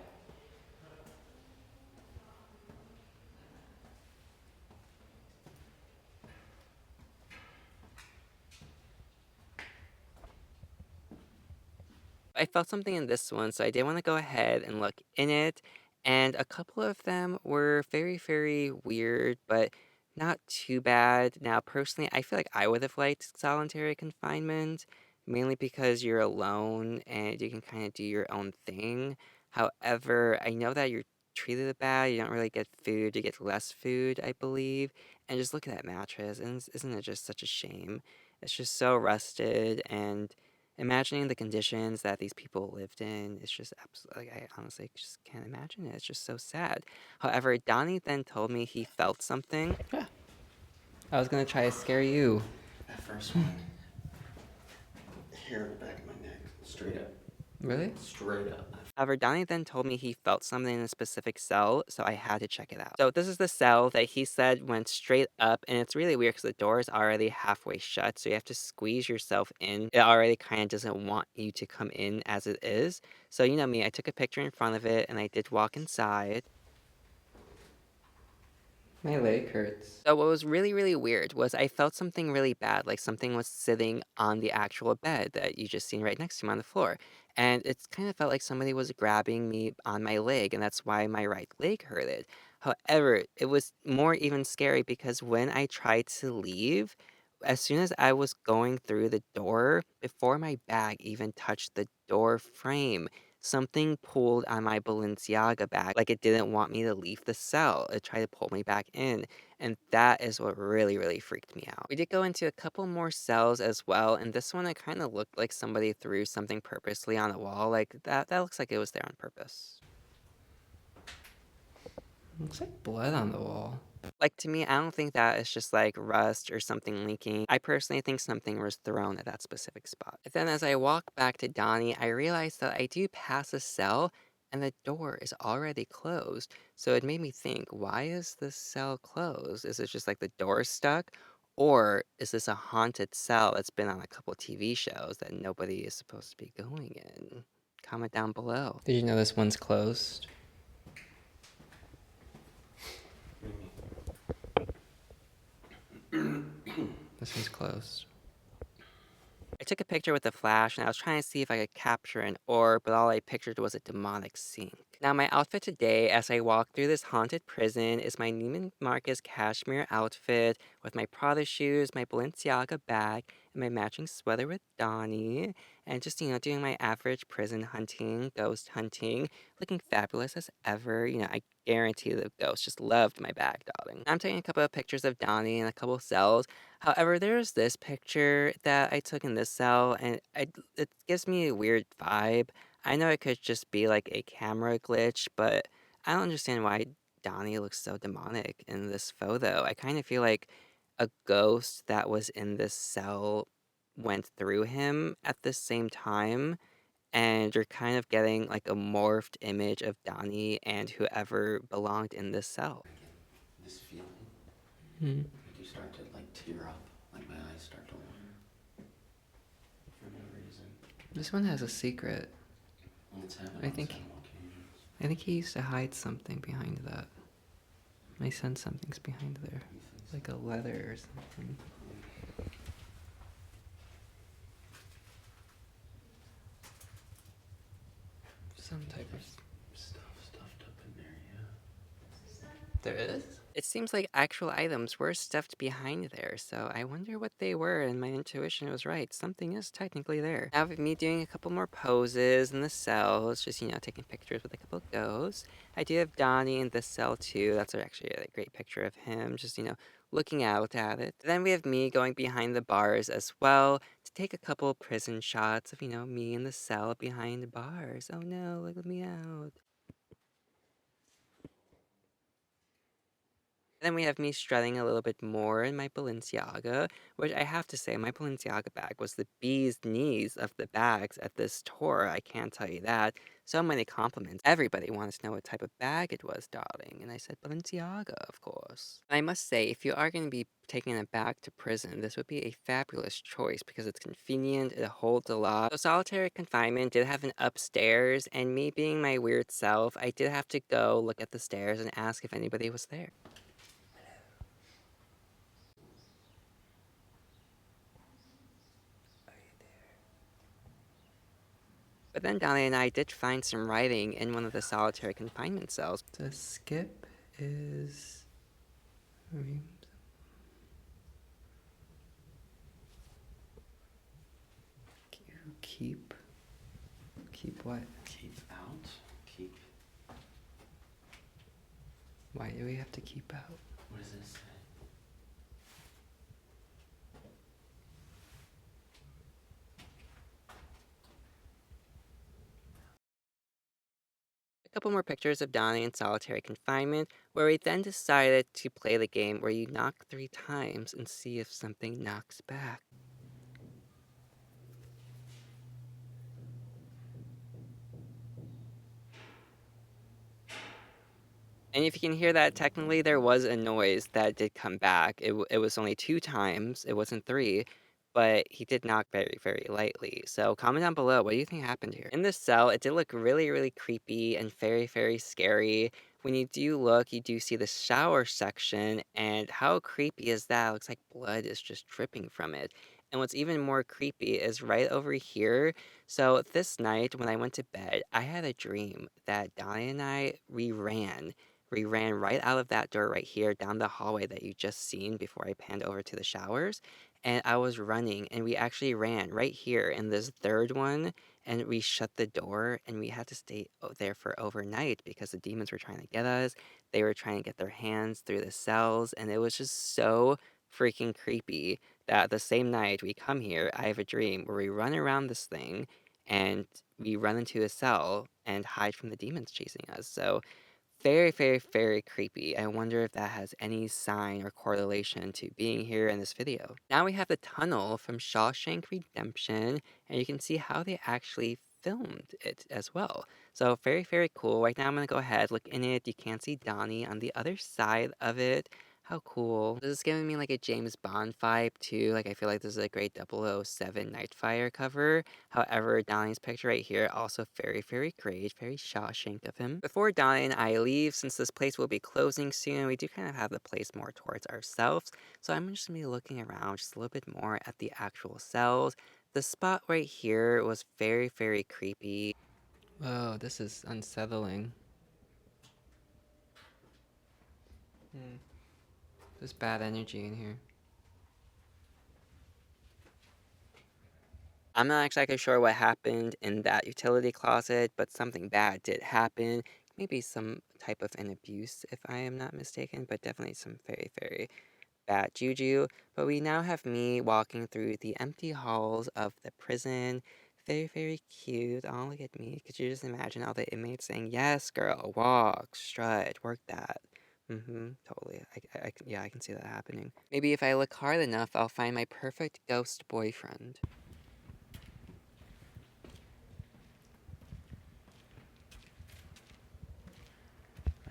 I felt something in this one, so I did want to go ahead and look in it. And a couple of them were very, very weird, but not too bad. Now, personally, I feel like I would have liked solitary confinement, mainly because you're alone and you can kind of do your own thing. However, I know that you're treated bad. You don't really get food. You get less food, I believe. And just look at that mattress. And isn't it just such a shame? It's just so rusted, and imagining the conditions that these people lived in is just absolutely, like, I honestly just can't imagine it. It's just so sad. However, Donnie then told me he felt something. Yeah. I was gonna try to scare you. That first one. Hair in the back of my neck. Straight up. Really? Straight up. However, Donnie then told me he felt something in a specific cell, so I had to check it out. So this is the cell that he said went straight up, and it's really weird because the door is already halfway shut, so you have to squeeze yourself in. It already kind of doesn't want you to come in as it is. So you know me, I took a picture in front of it, and I did walk inside. My leg hurts. So what was really, really weird was I felt something really bad, like something was sitting on the actual bed that you just seen right next to me on the floor. And it's kind of felt like somebody was grabbing me on my leg, and that's why my right leg hurted. However, it was more even scary because when I tried to leave, as soon as I was going through the door, before my bag even touched the door frame, something pulled on my Balenciaga bag, like it didn't want me to leave the cell. It tried to pull me back in, and that is what really, really freaked me out. We did go into a couple more cells as well, and this one it kind of looked like somebody threw something purposely on the wall. Like that looks like it was there on purpose. Looks like blood on the wall. Like, to me, I don't think that is just like rust or something leaking. I personally think something was thrown at that specific spot. But then as I walk back to Donnie, I realized that I do pass a cell and the door is already closed. So it made me think, why is this cell closed? Is it just like the door stuck? Or is this a haunted cell that's been on a couple TV shows that nobody is supposed to be going in? Comment down below. Did you know this one's closed? This one's closed. I took a picture with the flash and I was trying to see if I could capture an orb, but all I pictured was a demonic sink. Now my outfit today as I walk through this haunted prison is my Neiman Marcus cashmere outfit with my Prada shoes, my Balenciaga bag, and my matching sweater with Donnie, and just, doing my average prison hunting, ghost hunting, looking fabulous as ever. I guarantee the ghost just loved my bag, darling. I'm taking a couple of pictures of Donnie and a couple of cells. However, there's this picture that I took in this cell, and it gives me a weird vibe. I know it could just be like a camera glitch, but I don't understand why Donnie looks so demonic in this photo. I kind of feel like a ghost that was in this cell went through him at the same time, and you're kind of getting like a morphed image of Donnie and whoever belonged in this cell. This feeling. Hmm. Like you start to like tear up. Like my eyes start to water. For no reason. This one has a secret. And it's happened I on think- several occasions. I think he used to hide something behind that. I sense something's behind there. You think so? Like a leather or something. Some type of... Stuff stuffed up in there, yeah. There is? It seems like actual items were stuffed behind there, so I wonder what they were, and my intuition was right. Something is technically there. Now with me doing a couple more poses in the cells, just, taking pictures with a couple of ghosts. I do have Donnie in this cell too. That's actually a great picture of him, just, looking out at it. Then we have me going behind the bars as well to take a couple prison shots of, me in the cell behind the bars. Oh no, look at me out. Then we have me strutting a little bit more in my Balenciaga, which I have to say, my Balenciaga bag was the bee's knees of the bags at this tour, I can't tell you that. So many compliments. Everybody wanted to know what type of bag it was, darling, and I said Balenciaga, of course. I must say, if you are going to be taking a bag to prison, this would be a fabulous choice because it's convenient, it holds a lot. So solitary confinement did have an upstairs, and me being my weird self, I did have to go look at the stairs and ask if anybody was there. But then Donnie and I did find some writing in one of the solitary confinement cells. The skip is... Keep... Keep what? Keep out. Keep. Why do we have to keep out? What does this say? A couple more pictures of Donnie in solitary confinement, where we then decided to play the game where you knock 3 times and see if something knocks back. And if you can hear that, technically there was a noise that did come back. It was only 2 times, it wasn't 3, but he did knock very, very lightly. So comment down below, what do you think happened here? In this cell, it did look really, really creepy and very, very scary. When you do look, you do see the shower section, and how creepy is that? It looks like blood is just dripping from it. And what's even more creepy is right over here. So this night, when I went to bed, I had a dream that Donnie and we ran. We ran right out of that door right here down the hallway that you just seen before I panned over to the showers. And I was running, and we actually ran right here in this third one, and we shut the door, and we had to stay there for overnight because the demons were trying to get us. They were trying to get their hands through the cells, and it was just so freaking creepy that the same night we come here, I have a dream where we run around this thing, and we run into a cell and hide from the demons chasing us. So very, very, very creepy. I wonder if that has any sign or correlation to being here in this video. Now we have the tunnel from Shawshank Redemption, and you can see how they actually filmed it as well. So very, very cool. Right now I'm going to go ahead, look in it. You can't see Donnie on the other side of it. How cool. This is giving me like a James Bond vibe too. Like I feel like this is a great 007 Nightfire cover. However, Donnie's picture right here, also very, very great, very Shawshank of him. Before Donnie and I leave, since this place will be closing soon, we do kind of have the place more towards ourselves. So I'm just going to be looking around just a little bit more at the actual cells. The spot right here was very, very creepy. Whoa, this is unsettling. There's bad energy in here. I'm not exactly sure what happened in that utility closet, but something bad did happen. Maybe some type of an abuse, if I am not mistaken, but definitely some very, very bad juju. But we now have me walking through the empty halls of the prison. Very, very cute. Oh, look at me. Could you just imagine all the inmates saying, yes, girl, walk, strut, work that. Totally. Yeah, I can see that happening. Maybe if I look hard enough, I'll find my perfect ghost boyfriend.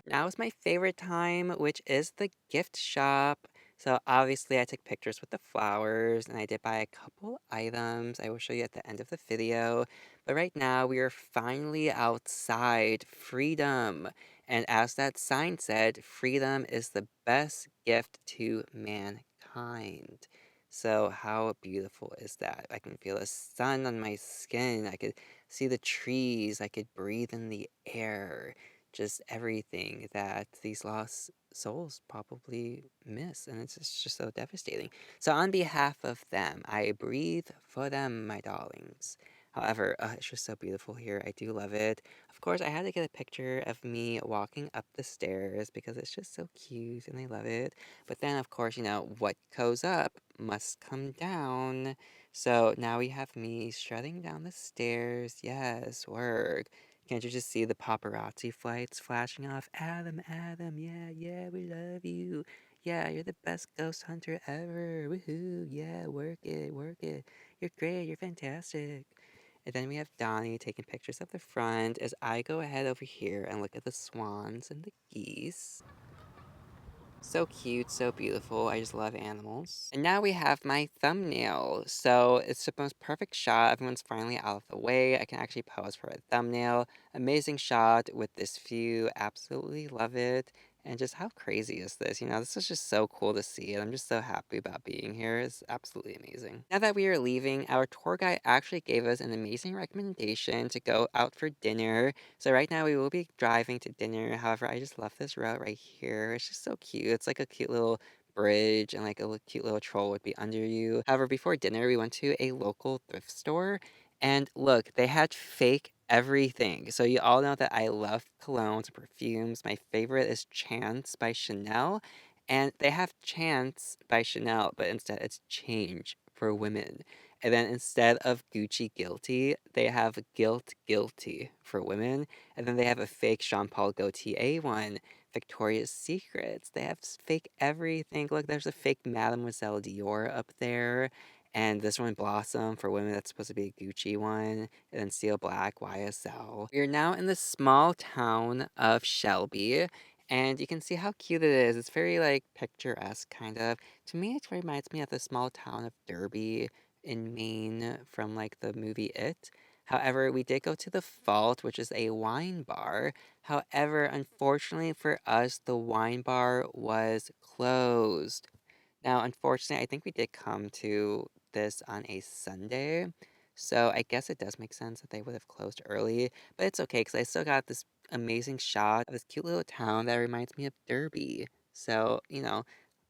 Now is my favorite time, which is the gift shop. So obviously I took pictures with the flowers and I did buy a couple items I will show you at the end of the video. But right now we are finally outside. Freedom. And as that sign said, freedom is the best gift to mankind. So how beautiful is that? I can feel the sun on my skin. I could see the trees. I could breathe in the air. just everything that these lost souls probably miss, and it's just so devastating. So on behalf of them, I breathe for them, my darlings. However, it's just so beautiful here. I do love it. Of course, I had to get a picture of me walking up the stairs because it's just so cute and I love it. But then, of course, what goes up must come down. So now we have me strutting down the stairs. Yes, work. Can't you just see the paparazzi flights flashing off? Adam, Adam, yeah, yeah, we love you. Yeah, you're the best ghost hunter ever. Woohoo, yeah, work it, work it. You're great, you're fantastic. And then we have Donnie taking pictures of the front as I go ahead over here and look at the swans and the geese. So cute, so beautiful. I just love animals. And now we have my thumbnail. So it's the most perfect shot. Everyone's finally out of the way. I can actually pose for a thumbnail. Amazing shot with this view. Absolutely love it. And just how crazy is this? This is just so cool to see. And I'm just so happy about being here. It's absolutely amazing. Now that we are leaving, our tour guide actually gave us an amazing recommendation to go out for dinner. So right now we will be driving to dinner. However, I just love this route right here. It's just so cute. It's like a cute little bridge and like a cute little troll would be under you. However, before dinner, we went to a local thrift store and look, they had fake everything. So you all know that I love colognes and perfumes. My favorite is Chance by Chanel. And they have Chance by Chanel, but instead it's Change for women. And then instead of Gucci Guilty, they have Guilt Guilty for women. And then they have a fake Jean Paul Gaultier one, Victoria's Secrets. They have fake everything. Look, there's a fake Mademoiselle Dior up there. And this one, Blossom, for women, that's supposed to be a Gucci one. And then Seal Black, YSL. We are now in the small town of Shelby. And you can see how cute it is. It's very, like, picturesque, kind of. To me, it reminds me of the small town of Derby in Maine from, like, the movie It. However, we did go to the Vault, which is a wine bar. However, unfortunately for us, the wine bar was closed. Now, unfortunately, I think we did come to this on a Sunday, so I guess it does make sense that they would have closed early, but it's okay because I still got this amazing shot of this cute little town that reminds me of Derby. So,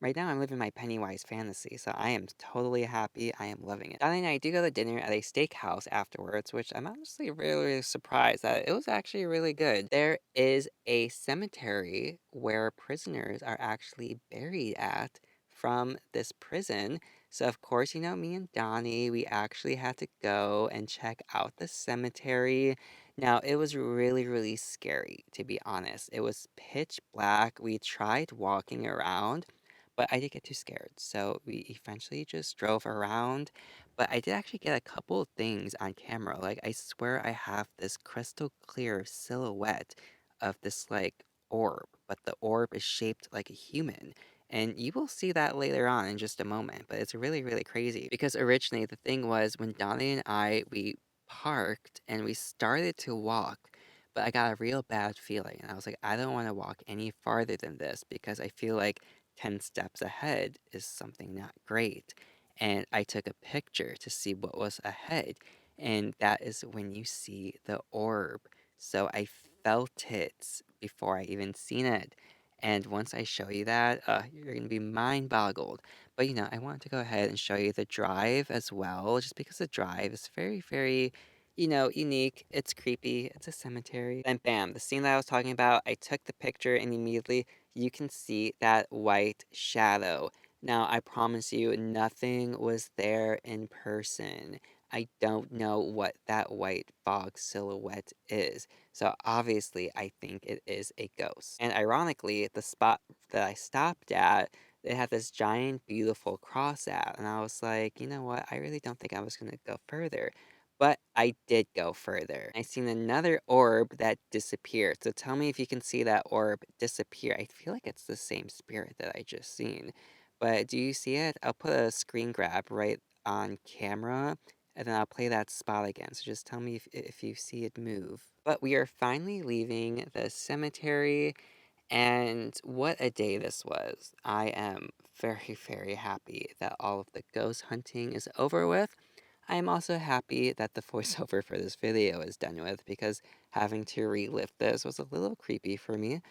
right now I'm living my Pennywise fantasy, so I am totally happy. I am loving it. Donnie and I do go to dinner at a steakhouse afterwards, which I'm honestly really, really surprised that it was actually really good. There is a cemetery where prisoners are actually buried at from this prison. So, of course, me and Donnie, we actually had to go and check out the cemetery. Now, it was really, really scary, to be honest. It was pitch black. We tried walking around, but I did get too scared. So, we eventually just drove around. But I did actually get a couple of things on camera. Like, I swear I have this crystal clear silhouette of this, like, orb, but the orb is shaped like a human. And you will see that later on in just a moment, but it's really, really crazy because originally the thing was when Donnie and we parked and we started to walk, but I got a real bad feeling. And I was like, I don't want to walk any farther than this because I feel like 10 steps ahead is something not great. And I took a picture to see what was ahead. And that is when you see the orb. So I felt it before I even seen it. And once I show you that, you're going to be mind boggled. But I wanted to go ahead and show you the drive as well, just because the drive is very, very, unique. It's creepy. It's a cemetery. And bam, the scene that I was talking about, I took the picture and immediately you can see that white shadow. Now, I promise you, nothing was there in person. I don't know what that white fog silhouette is. So obviously, I think it is a ghost. And ironically, the spot that I stopped at, they had this giant, beautiful cross at. And I was like, you know what? I really don't think I was going to go further. But I did go further. I seen another orb that disappeared. So tell me if you can see that orb disappear. I feel like it's the same spirit that I just seen. But do you see it? I'll put a screen grab right on camera and then I'll play that spot again. So just tell me if you see it move. But we are finally leaving the cemetery, and what a day this was. I am very, very happy that all of the ghost hunting is over with. I am also happy that the voiceover for this video is done with because having to relive this was a little creepy for me,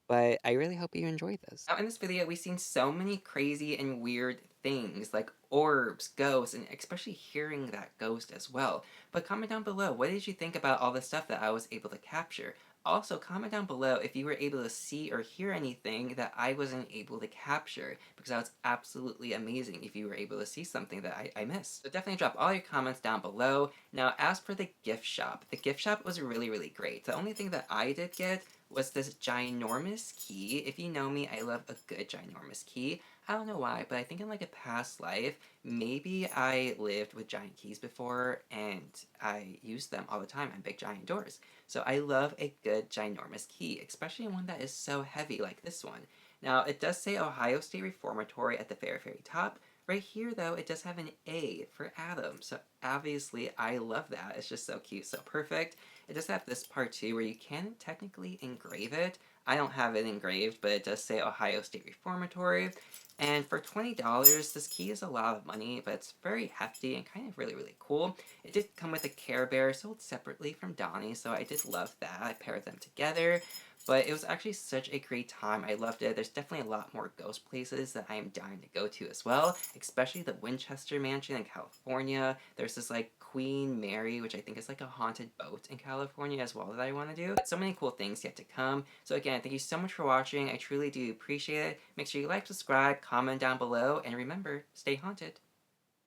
but I really hope you enjoyed this. Now, in this video, we've seen so many crazy and weird things, like orbs, ghosts, and especially hearing that ghost as well. But comment down below, what did you think about all the stuff that I was able to capture? Also, comment down below if you were able to see or hear anything that I wasn't able to capture, because that was absolutely amazing if you were able to see something that I missed. So definitely drop all your comments down below. Now, as for the gift shop was really, really great. The only thing that I did get was this ginormous key. If you know me, I love a good ginormous key. I don't know why, but I think in like a past life, maybe I lived with giant keys before and I used them all the time on big giant doors. So I love a good ginormous key, especially one that is so heavy like this one. Now, it does say Ohio State Reformatory at the very, very top. Right here, though, it does have an A for Adam, so obviously I love that. It's just so cute, so perfect. It does have this part too where you can technically engrave it. I don't have it engraved, but it does say Ohio State Reformatory. And for $20, this key is a lot of money, but it's very hefty and kind of really, really cool. It did come with a Care Bear sold separately from Donnie, so I did love that. I paired them together. But it was actually such a great time. I loved it. There's definitely a lot more ghost places that I am dying to go to as well, especially the Winchester Mansion in California. There's this like Queen Mary, which I think is like a haunted boat in California as well that I want to do. So many cool things yet to come. So again, thank you so much for watching. I truly do appreciate it. Make sure you like, subscribe, comment down below, and remember, stay haunted.